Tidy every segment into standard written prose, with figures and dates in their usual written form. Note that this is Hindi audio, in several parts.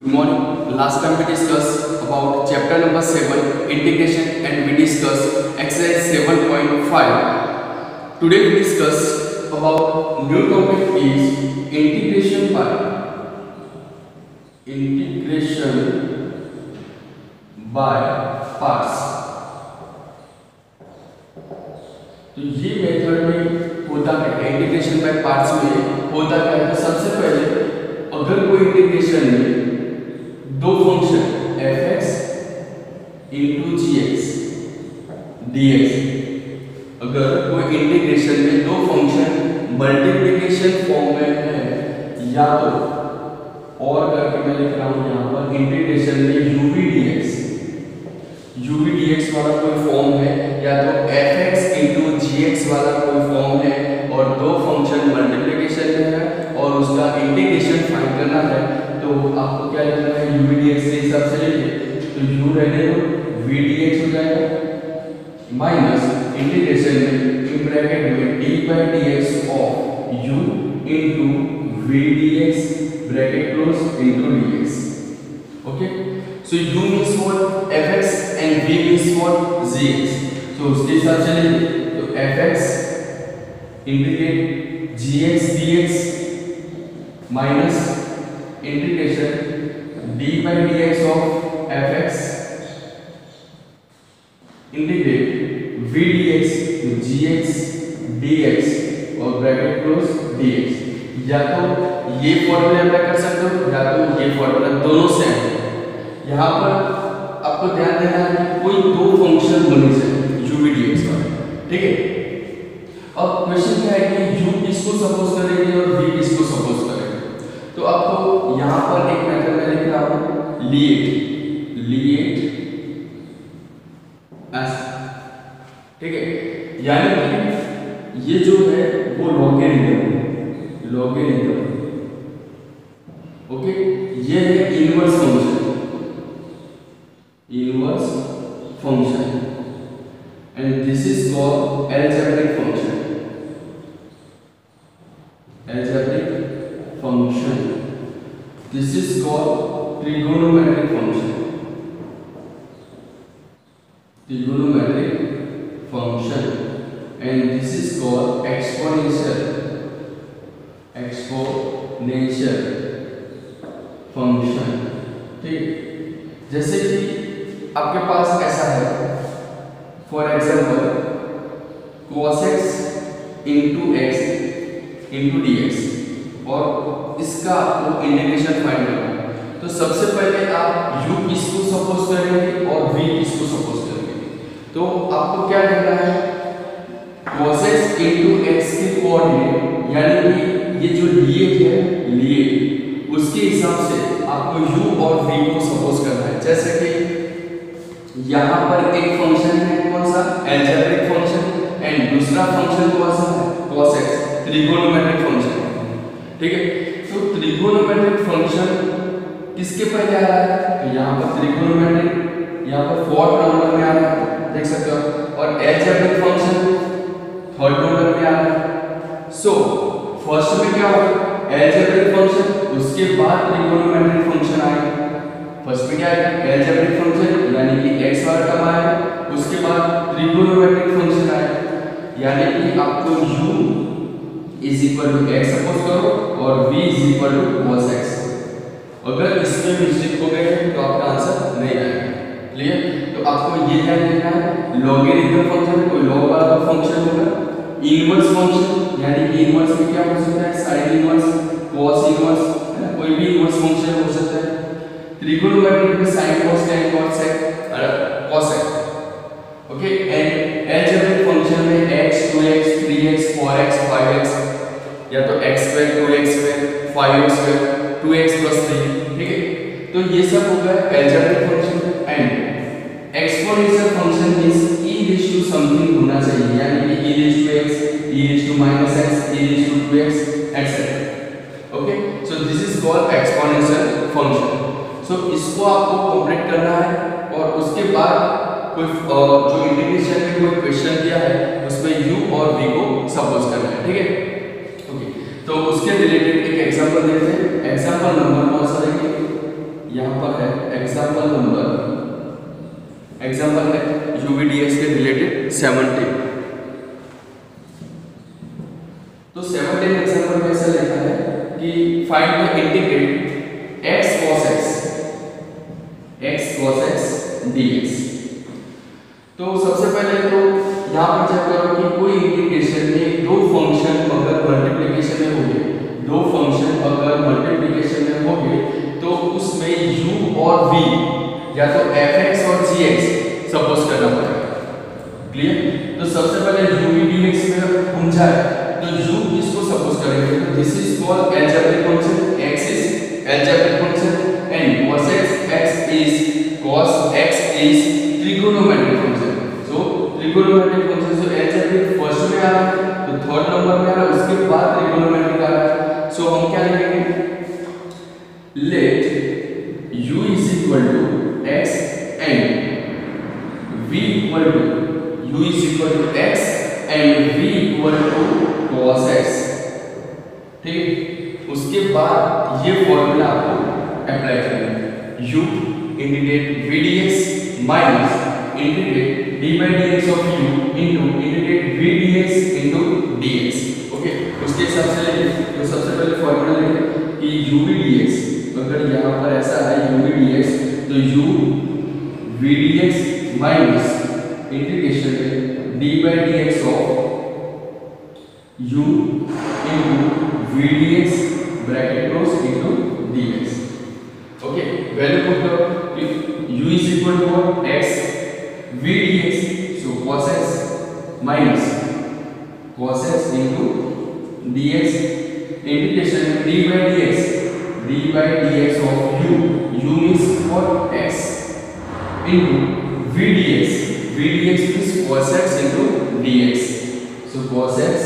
Good morning. Last time we discussed about chapter number 7 integration and we discussed exercise 7.5. Today we discuss about new topic is integration by parts. तो ये मेथड में होता है इंटीग्रेशन बाय पार्ट्स में होता क्या है। तो सबसे पहले अगर कोई इंटीग्रेशन में दो फंक्शन f(x) इंटू जी(x) dx, अगर कोई इंटीग्रेशन में दो फंक्शन मल्टीप्लिकेशन फॉर्म में है या तो और करके मैं लिख रहा हूं यहाँ पर इंटीग्रेशन में uv dx वाला कोई फॉर्म है या तो f(x) इंटू जी(x) वाला कोई फॉर्म है और दो फंक्शन मल्टीप्लिकेशन में है और उसका इंटीग्रेशन फाइंड करना है, तो आपको क्या लिखना है uv dx के हिसाब से लिखिए। तो u रहने दो v dx हो जाएगा माइनस इंटीग्रेशन में इन ब्रैकेट में d by dx of u into v dx bracket close into dx। Okay, so u means what f(x) and v means what g(x). तो उसके हिसाब से लिखिए। तो f(x) integrate g(x) dx minus integration d by dx of f(x) integrate v dx g(x) dx और ब्रैकेट क्लोज dx। या तो ये फॉर्मूला अप्लाई कर सकते हो या तो ये फॉर्मूला, दोनों सेम है। यहाँ पर आपको ध्यान देना है कि कोई दो फंक्शन होने चाहिए u dx वाले, ठीक है। अब क्वेश्चन क्या है कि u किसको सपोज करेगी और v किसको सपोज करेगी। तो आपको यहाँ पर एक मेथड में लिख रहा हूँ लीएट ऐसा, ठीक है। यानी कि ये जो है वो लॉगरिथम, ओके, ये है inverse function and this is called algebraic function, this is called trigonometric function and this is called exponential function, ठीक। जैसे कि आपके पास ऐसा है, for example cos x into x into dx और इसका आपको इंटीग्रेशन फाइंड करना है। तो सबसे पहले आप u किसको सपोज करेंगे और v किसको सपोज करेंगे। तो आपको क्या करना है, cos x इंटू एक्स के कोऑर्डिनेट यानी कि ये जो लीएट उसके हिसाब से आपको u और v को सपोज करना है। जैसे कि यहाँ पर एक फंक्शन है, कौन सा, algebraic फंक्शन एंड दूसरा फंक्शन कौन सा है, cos x, ट्रिगोनोमेट्रिक फंक्शन, ठीक है। तो ट्रिगोनोमेट्रिक फंक्शन किसके पहले आ रहा है, तो यहाँ पर ट्रिगोनोमेट्रिक यहाँ पर फोर्थ नंबर में आ रहा है, देख सकते हो, और algebraic फंक्शन थर्ड नंबर में आ रहा है। सो फर्स्ट में क्या होगा, algebraic फंक्शन, उसके बाद ट्रिगोनोमेट्रिक फंक्शन आएगा। फर्स्ट में क्या आएगा, algebraic फंक्शन यानी कि x वाला टर्म आएगा, उसके बाद ट्रिगोनोमेट्रिक फंक्शन आएगा यानी कि आपको u is equal to x suppose करो और v is equal to cos x। अगर इसमें मिस्टेक हो गए तो आपका आंसर नहीं आएगा, क्लियर। तो आपको ये ध्यान रखना है, लॉगरिथम फंक्शन कोई लॉग वाला फंक्शन होगा, इनवर्स फंक्शन यानी कि इनवर्स में क्या हो सकता है, साइन इनवर्स, cos इनवर्स, है ना, कोई भी इनवर्स फंक्शन हो सकता है। ट्रिगोनोमेट्रिक में sin cos tan cos cos x, okay. And algebraic function में x 2x 3x 4x 5x या तो x2 2x2 5x2 2x + 3, ठीक है। तो ये सब हो गया algebraic function and exponential function means e something होना चाहिए यानी कि e(x), e(-x), e(2x) etc. Okay, so this is called exponential function. So इसको आपको कंप्लीट करना है और उसके बाद कोई जो इंटीग्रेशन में कोई क्वेश्चन दिया है उसमें u और v को सपोज करना है, ठीक है। ओके, तो उसके रिलेटेड एक एग्जांपल देखते हैं। एग्जांपल नंबर कौन सा देखिए, यहाँ पर है एग्जाम्पल है यूवीडीएस के रिलेटेड 17। तो 17 एग्जाम्पल में ऐसा लिखा है कि find the integrate x cos x dx। तो सबसे पहले तो यहाँ पर चेक करो कि कोई इंटीग्रेशन में दो फंक्शन अगर मल्टीप्लिकेशन में होंगे, दो फंक्शन अगर मल्टीप्लिकेशन में होंगे तो उसमें u और v या तो fx और gx सपोज करना पड़ेगा। क्लियर? तो सबसे पहले u dx में घूम जाए तो u किसको सपोज करेंगे? तो this is called algebraic function, x is algebraic function and cos x is trigonometric function। so trigonometric function so algebraic first में आ रहा है तो थर्ड नंबर में आ रहा है, उसके बाद trigonometric आ रहा है। सो हम क्या लिखेंगे? let u is equal to x and v equal to u is equal to x and v equal to cos x। ठीक, उसके बाद ये फॉर्मूला आपको अप्लाई करना है। u integrate v dx minus integrate d by dx of u into integrate v dx into dx। Okay, उसके हिसाब से तो सबसे पहले फॉर्मूला लिखें कि u v dx, अगर यहाँ पर ऐसा है u v dx तो u v dx minus integration d by dx of u into v dx bracket close into dx। Okay, value put करो, u is equal to what? x v dx, so cos x minus cos x into dx integration d by dx of u means what? x into v dx means cos x into dx, so cos x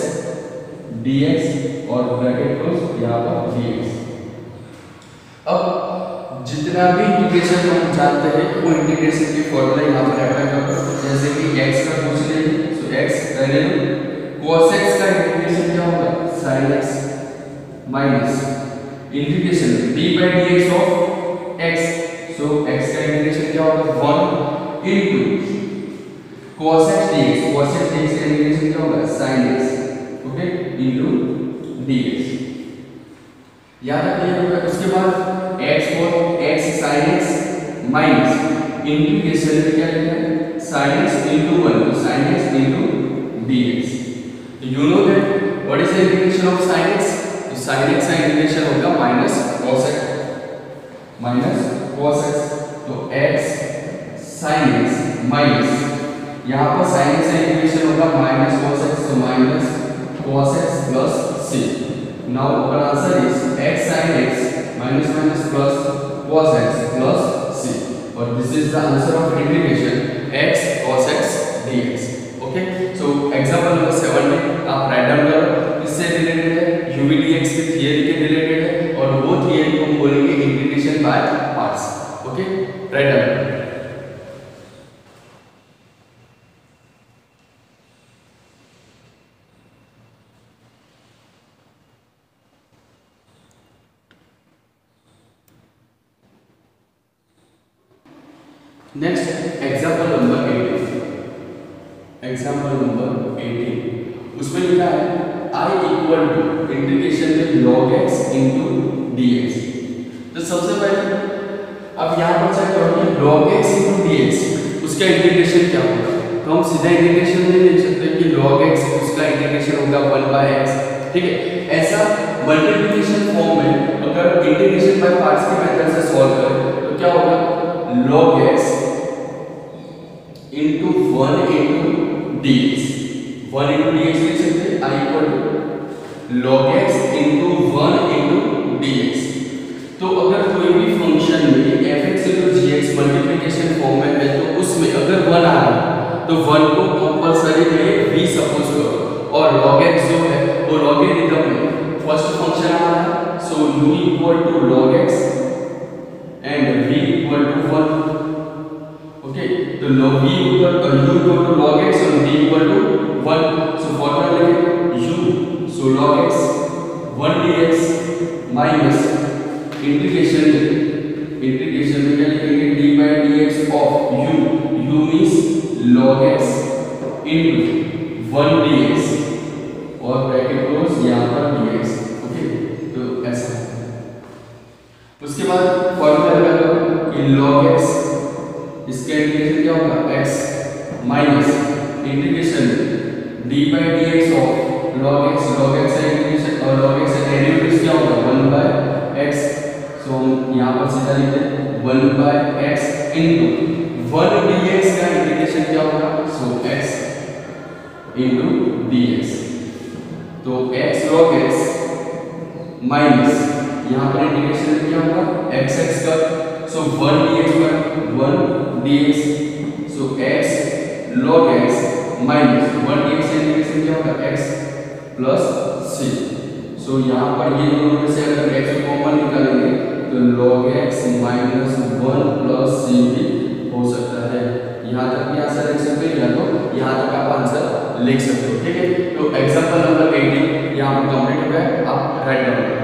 dx और ब्रैकेट क्लोज यहाँ पर dx। अब जितना भी इंटीग्रेशन हम जानते हैं वो इंटीग्रेशन की फॉर्मूला यहाँ पर अप्लाई करते हैं। जैसे कि x का पूछ लेंगे सो x पहले cos x का इंटीग्रेशन क्या होगा? sin x minus integration d by dx of x, so x का इंटीग्रेशन क्या होगा? 1 into cos x dx का इंटीग्रेशन क्या होगा? sin x, okay, into dx। याद रखिए। उसके बाद x for x sin x minus integration में क्या लिखा है? sin x into 1, तो sin x into dx। You know that what is the integration of sin x? तो sin x का इंटीग्रेशन होगा माइनस cos x, तो x sin x माइनस यहाँ पर sin x का इंटीग्रेशन होगा माइनस cos x, तो minus cos x plus c। Now our answer is x sin x minus plus cos x plus c, or this is the answer of integration x cos x dx। okay, so example number 7 में आप राइट डाउन करो, इससे रिलेटेड है, u v dx की थियरी के रिलेटेड है और वो थियरी को हम बोलेंगे integration by parts. Okay, write down. Next example number 18, उसमें लिखा है I इक्वल टू इंटीग्रेशन में log x into dx। तो सबसे पहले अब यहाँ पर चेक करो कि log x into dx उसका इंटीग्रेशन क्या होगा। तो हम सीधा इंटीग्रेशन नहीं लिख सकते कि log x उसका इंटीग्रेशन होगा 1/x। ठीक है, ऐसा मल्टीप्लिकेशन फॉर्म में अगर इंटीग्रेशन बाय पार्ट्स के मेथड से सॉल्व करें तो क्या होगा? log x into 1 into dx, 1 into dx लिख सकते हैं। I equal to log x into 1 into dx। तो अगर कोई भी फंक्शन में fx into gx multiplication form में है तो उसमें अगर 1 आ रहा है तो 1 को कंपलसरी में v सपोज करो, और log x जो है वो लॉगरिथम में फर्स्ट फंक्शन आ रहा है, so u equal to log x and v equal to 1। Okay, तो log v equal to log x और v equal to 1, so formula लिखें u, सो log x 1 dx minus integration into 1 dx और ब्रैकेट क्लोज यहाँ पर dx। ओके, तो ऐसा उसके बाद फॉर्मूला लगाओ कि log x, इसका इंटीग्रेशन क्या होगा x minus integration d by dx of log x का इंटीग्रेशन और log x का डेरिवेटिव क्या होगा 1 by x। सो हम यहाँ पर सीधा लिखते हैं 1 by x इंटू 1 dx का इंटीग्रेशन क्या होगा, सो x इंटू dx। तो x log x माइनस यहाँ पर इंटीग्रेशन क्या होगा x का, सो 1 dx पर 1 dx, so x log x minus 1 dx का इंटीग्रेशन क्या होगा x प्लस c। सो यहाँ पर ये दोनों में से अगर x को कॉमन निकालेंगे तो log x minus 1 plus c भी हो सकता है। यहाँ तक भी आंसर लिख सकते हो या तो यहाँ तक आप आंसर लिख सकते हो। ठीक है, तो एग्जांपल नंबर 18 यहाँ पर कंप्लीट हो गया, आप राइट डाउन करें।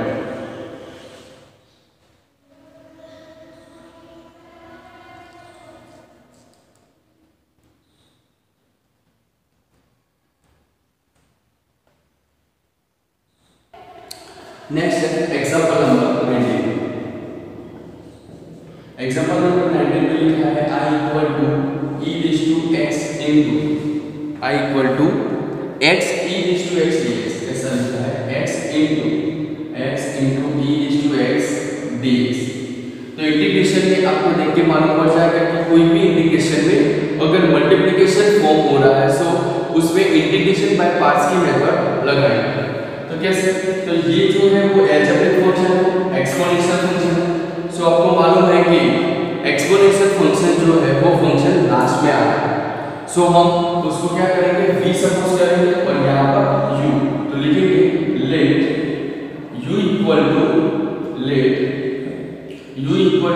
नेक्स्ट है एग्जांपल नंबर 19। एग्जांपल नंबर 19 में लिखा है i equal to e raise to x into i equal to x e raise to x dx। ऐसा लिखा है x into e raise to x dx। तो इंटीग्रेशन में आपको देख के मालूम पड़ जाएगा कि कोई भी इंटीग्रेशन में अगर मल्टीप्लिकेशन फॉर्म हो रहा है सो उसमें इंटीग्रेशन बाय पार्ट्स की मेथड लगाएंगे। तो कैसे, तो ये जो है वो अलजेब्रिक फंक्शन है, एक्सपोनेंशियल फंक्शन है। सो आपको मालूम है कि एक्सपोनेंशियल फंक्शन जो है वो फंक्शन लास्ट में आता है। सो हम उसको क्या करेंगे, v सपोज करेंगे और यहाँ पर u, तो लिखेंगे let u equal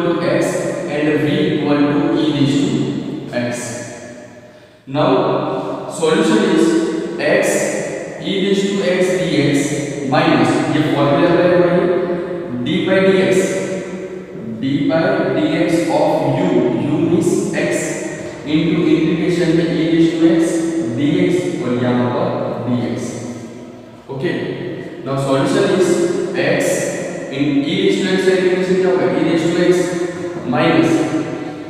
to x and v equal to e raise to x। Now solution is x e raise to x dx minus ये फॉर्मूला है d by dx of u means x into integration में e raise to x dx और यहाँ पर dx। Okay, now solution is x in e raise to x का इंटीग्रेशन क्या होगा e raise to x minus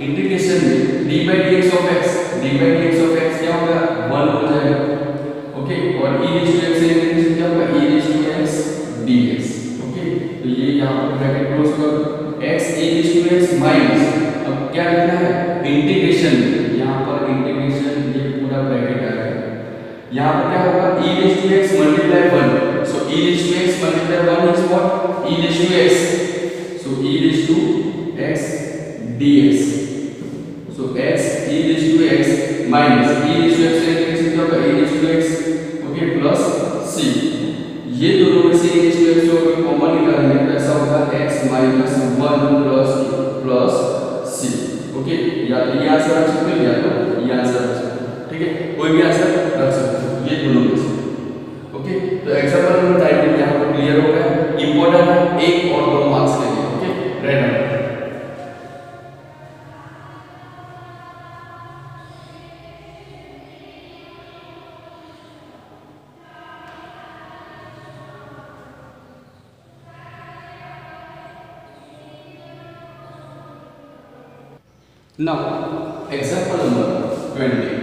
integration में d by dx of x क्या होगा 1 हो जाएगा। ओके, और e रेज़ टू x का इंटीग्रेशन क्या होगा e raise to x dx। Okay, तो ये यहाँ पर ब्रैकेट क्लोज करो, x e raise to x minus अब क्या लिखना है इंटीग्रेशन, यहाँ पर इंटीग्रेशन ये पूरा ब्रैकेट आ गया, यहाँ पर क्या होगा e raise to x multiply 1। So e raise to x multiply 1 is what e raise to x, so e raise to x dx। So x e raise to x minus e raise to x का इंटीग्रेशन क्या होगा e raise to x, okay, plus c। ये दोनों में से e रेज़ टू x को कॉमन निकालेंगे तो ऐसा होगा x minus 1 plus c। Okay, या तो ये आंसर रख सकते हो या तो ये आंसर रख सकते हो। ठीक है, कोई भी आंसर रख सकते हो ये दोनों में से। ओके, तो एग्जांपल नंबर 19 यहाँ पर क्लियर हो गया, इंपॉर्टेंट है 1 और 2 मार्क्स के लिए। Okay, right. Now, example number 20.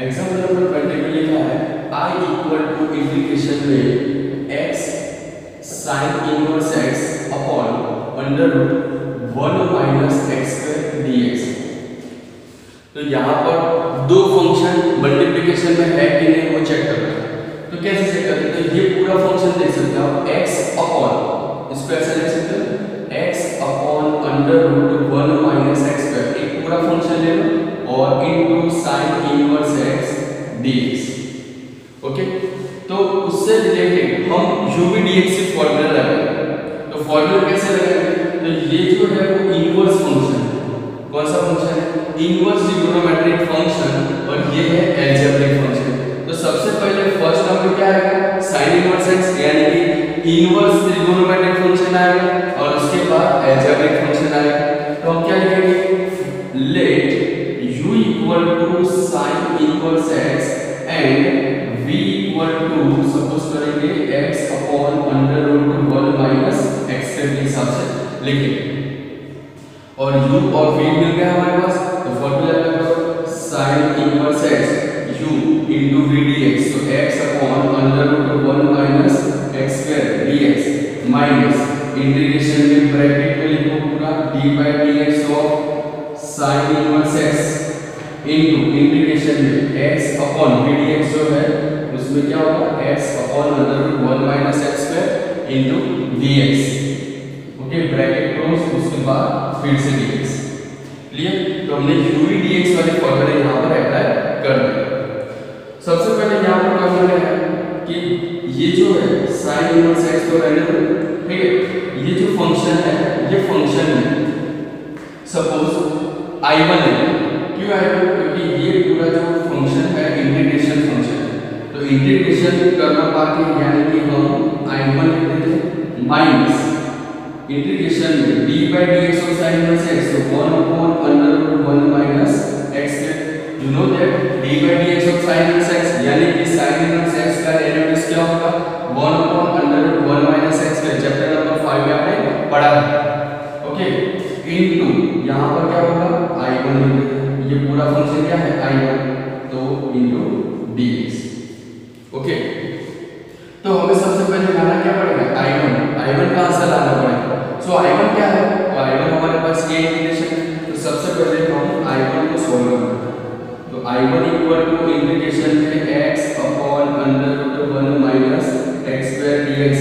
Example number 20 में लिखा है I इक्वल टू इंटीग्रेशन में x sin inverse x upon under root 1 minus x square dx। तो यहाँ पर दो फंक्शन मल्टीप्लिकेशन में है कि नहीं वो चेक करना है। तो कैसे चेक करते हैं, तो ये पूरा फंक्शन देख सकते हो आप x अपॉन, इसको ऐसे लिख सकते हो x upon under root 1 minus x square, एक पूरा फंक्शन ले लो और into sin inverse x dx। Okay, तो उससे रिलेटेड हम u v dx से फॉर्मूला लगाएंगे। तो फॉर्मूला कैसे लगाएंगे, तो ये जो है वो इनवर्स फंक्शन है। कौन सा फंक्शन है, इनवर्स ट्रिगोनोमेट्रिक फंक्शन, और ये है अलजेब्रिक फंक्शन। तो सबसे पहले फर्स्ट टर्म में क्या आएगा sin इनवर्स x यानी कि इनवर्स ट्रिगोनोमेट्रिक फंक्शन आएगा और उसके बाद अलजेब्रिक फंक्शन आएगा। तो हम क्या लिखेंगे, let u equal to inverse x and v equal to suppose करेंगे x upon under root 1 minus x के हिसाब से लिखेंगे और u और v मिल गया हमारे पास तो फॉर्मूला लगाओ sin inverse x u into v dx तो x upon under root 1 minus x square dx minus integration में ब्रैकेट में लिखो पूरा d by dx of sin inverse x into integration में x अपॉन v dx जो है उसमें क्या होगा x upon under root 1 minus x square into dx okay bracket close उसके बाद फिर से dx क्लियर तो हमने u dx वाले फॉर्मूले यहां पर अप्लाई कर दिया। सबसे पहले यहां पर क्या करना है कि ये जो है sin इनवर्स x को रहने दो ठीक है ये जो फंक्शन है ये फंक्शन है सपोज I1 है क्यों I1 क्योंकि ये पूरा जो फंक्शन है इंटीग्रेशन फंक्शन तो इंटीग्रेशन करना बाकी यानी कि हम I1 लिख देते माइनस इंटीग्रेशन में d by dx of sin inverse x so 1 upon under root 1 minus x you know that d by dx of sin inverse x यानी कि sin inverse x का डेरिवेटिव क्या होगा 1 upon under root 1 minus x का चैप्टर नंबर 5 में आपने पढ़ा है ओके इनटू यहां पर क्या होगा I1 ये पूरा फंक्शन क्या है I1 तो इनटू dx ओके तो हमें सबसे पहले लाना क्या पड़ेगा I1 का आंसर लाना पड़ेगा सो I1 क्या है तो I1 हमारे पास ये इंटीग्रेशन तो सबसे पहले हम I1 को सॉल्व करते हैं तो I1 इक्वल टू इंटीग्रेशन में x upon under root 1 minus x square dx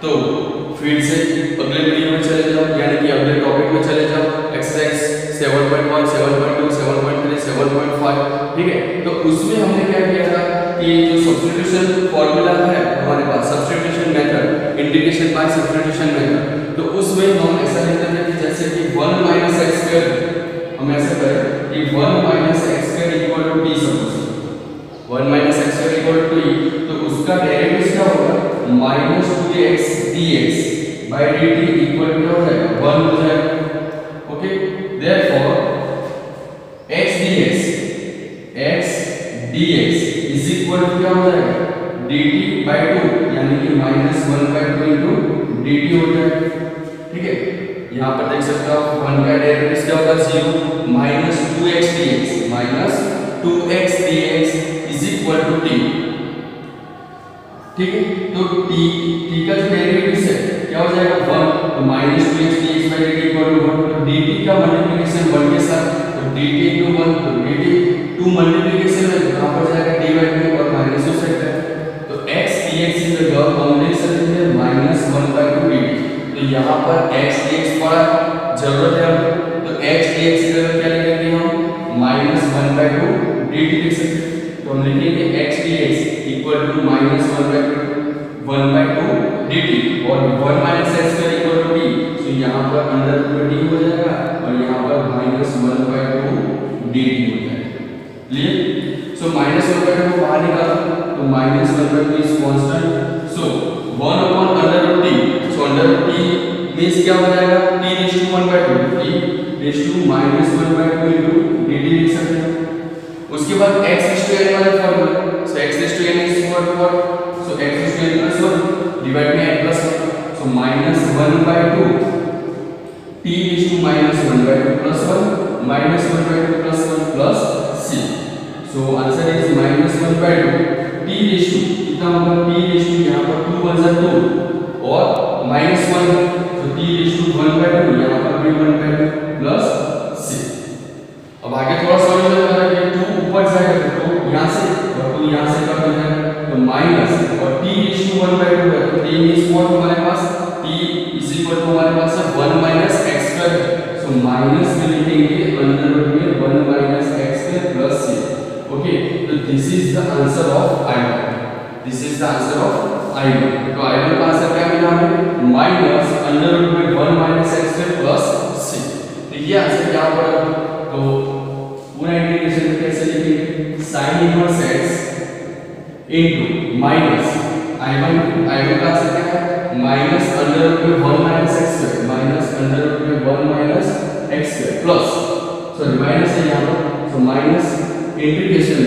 तो फिर से अगले वीडियो में चले जाओ यानी कि अगले टॉपिक में चले जाओ एक्सरसाइज 7.1 7.2 7.3 7.5 ठीक है तो उसमें हमने क्या किया था कि जो सब्स्टिट्यूशन फार्मूला है हमारे पास substitution method integration by substitution method तो उसमें हम ऐसा लिखते थे कि जैसे कि 1 माइनस x स्क्वायर हम ऐसा करें कि 1 minus x square equal to t suppose 1 minus x square equal to t तो उसका डेरिवेटिव क्या होगा minus 2x dx by dt equal to क्या हो जाएगा 1 हो जाएगा okay therefore x dx is equal to क्या हो जाएगा dt by 2 यानी कि माइनस 1 by 2 into dt हो जाएगा ठीक है यहाँ पर देख सकते हो आप 1 का डेरिवेटिव क्या होगा 0 minus 2x dx is equal to t ठीक है तो t का जो डेरिवेटिव है क्या हो जाएगा 1 तो minus 2x dx by dt equal to 1 तो dt का मल्टीप्लिकेशन 1 के साथ तो dt into 1 तो dt 2 मल्टीप्लिकेशन में यहाँ पर जाएगा d by 2 और माइनस हो सकता है तो x dx की जगह हम लिख सकते हैं माइनस 1 by 2 dt तो यहाँ पर x dx पड़ा जरूरत है हमें तो x dx की जगह क्या लिखेंगे हम माइनस 1 by 2 dt लिख सकते हैं तो हम लिखेंगे x dx equal to minus 1 by 2 dt और 1 minus x square equal to t तो यहाँ पर अंडर रूट t हो जाएगा और यहाँ पर माइनस 1 by 2 dt हो जाएगा क्लियर सो माइनस 1 by 2 को बाहर निकालो तो minus 1 by 2 is constant so 1 upon under root t so under root t means क्या हो जाएगा t raise to 1 by 2 t raise to minus 1 by 2 into dt लिख सकते हैं उसके बाद x रेज़ टू n वाला formula so x raise to n is equal to what so x raise to n plus 1 divide में n plus 1 so minus 1 by 2 t raise to minus 1 by 2 plus 1 minus 1 by 2 plus 1 plus c so answer is minus 1 by 2 t raise to कितना होगा t रेज़ टू यहाँ पर 2 1 जा 2 और माइनस 1 तो t रेज़ टू 1 by 2 यहाँ पर भी 1 by 2 प्लस c अब आगे थोड़ा सॉल्यूशन करेंगे 2 ऊपर जाएगा तो यहाँ से और 2 यहाँ से कट हो जाएगा तो माइनस और t रेज़ टू 1 by 2 है तो t मींस व्हाट हमारे पास t इज इक्वल टू हमारे पास है 1 minus x square so minus में लिखेंगे अंडर रूट में 1 minus x square plus c okay तो this is the answer of I1 this is the answer of I1 तो I1 का आंसर क्या मिला हमें माइनस अंडर रूट में 1 minus x square plus c तो ये आंसर क्या पड़ा तो पूरा इंटीग्रेशन कैसे लिखेंगे sin inverse x into minus I1 का आंसर क्या है माइनस अंडर रूट में 1 minus x square minus under root में 1 minus x square plus sorry minus है यहाँ पर सो माइनस इंटीग्रेशन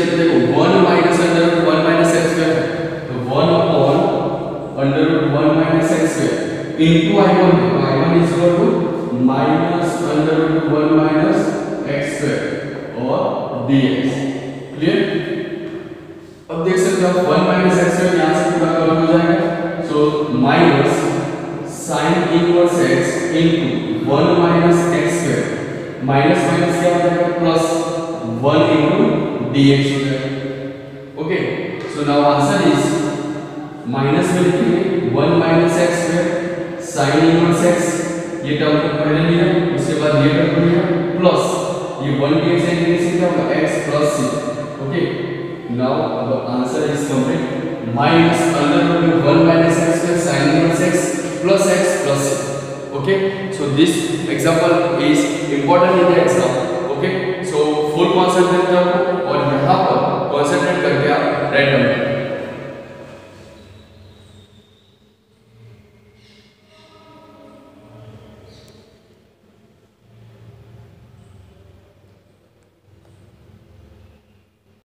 में देखो 1 minus under root 1 minus x square है, तो 1 upon under root 1 minus x square into I1 है, तो I1 is equal to minus under root 1 minus x square और dx। क्लियर? अब देख सकते हो 1 माइनस एक्स स्क्वायर यहां से पूरा कवर हो जाएगा, so minus sign inverse x into 1 minus x square, minus minus क्या हो जाएगा प्लस 1 इनटू dx हो जाएगा। Okay, so now answer is minus में लिखेंगे 1 minus x square sine inverse x, ये टर्म को पहले लिया, उसके बाद ये टर्म को लिया, प्लस ये 1 dx इंटीग्रेशन क्या होगा x plus c। Okay, now the answer is complete, minus under root 1 minus x square sine inverse x plus x plus c. Okay, so this example is important in the exam.